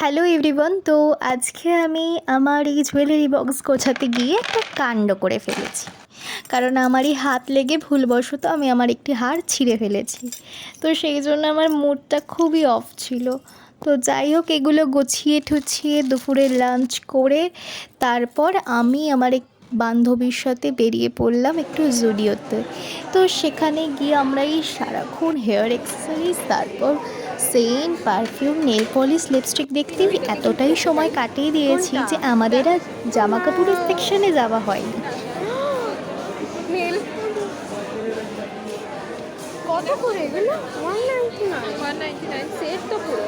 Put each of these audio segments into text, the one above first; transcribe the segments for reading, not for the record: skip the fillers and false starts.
Hello everyone. তো আজকে আমি আমার এই জুয়েলারি বক্স গোছাতে গিয়ে একটা কাণ্ড করে ফেলেছি। কারণ আমারই হাত লেগে ভুলবশত আমি আমার একটি হার ছিঁড়ে ফেলেছি। তো সেই জন্য আমার মুডটা খুবই অফ ছিল। তো যাই হোক, এগুলো গুছিয়ে ঠুছিয়ে দুপুরে লাঞ্চ করে তারপর আমি আমার এক বান্ধবীর সাথে বেরিয়ে পড়লাম একটু জুডিওতে। তো সেখানে গিয়ে আমরা এই সারাক্ষণ হেয়ার অ্যাক্সেসরিজ, তারপর scent, perfume, nail polish, lipstick দেখতেই এতটাই সময় কাটিয়ে দিয়েছি যে আমাদের আর জামা কাপড়ের সেকশনে যাওয়া হয়নি। নীল কত করে এগুলো? 199 সেট তো পুরো।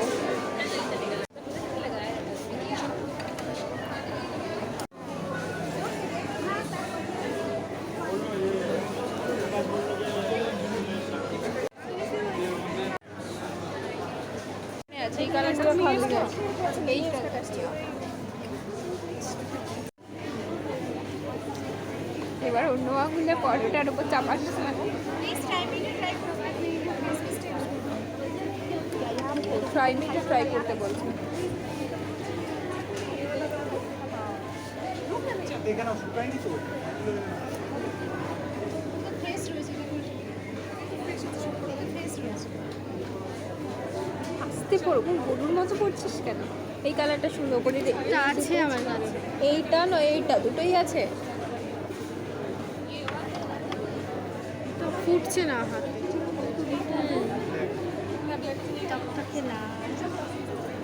এই কালারগুলো ভালো লাগে। এই এবার অন্য আঙুলে পরোটার উপর চাপানো ফ্রাই মিটে ফ্রাই করতে বলছি। আস্তে পড়ো, গরুর মতো পড়ছিস কেন? এই কালারটা সুন্দর করে আছে আমার কাছে। এইটা নয়, এইটা, দুটোই আছে। তো ফুটছে না হাতে।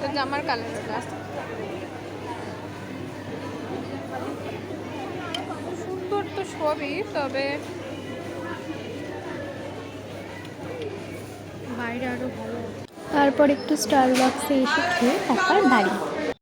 তো জামার কালারটা সুন্দর তো সবই, তবে তারপর একটু স্টারবাক্সে এসে খেয়ে তারপর বাড়ি।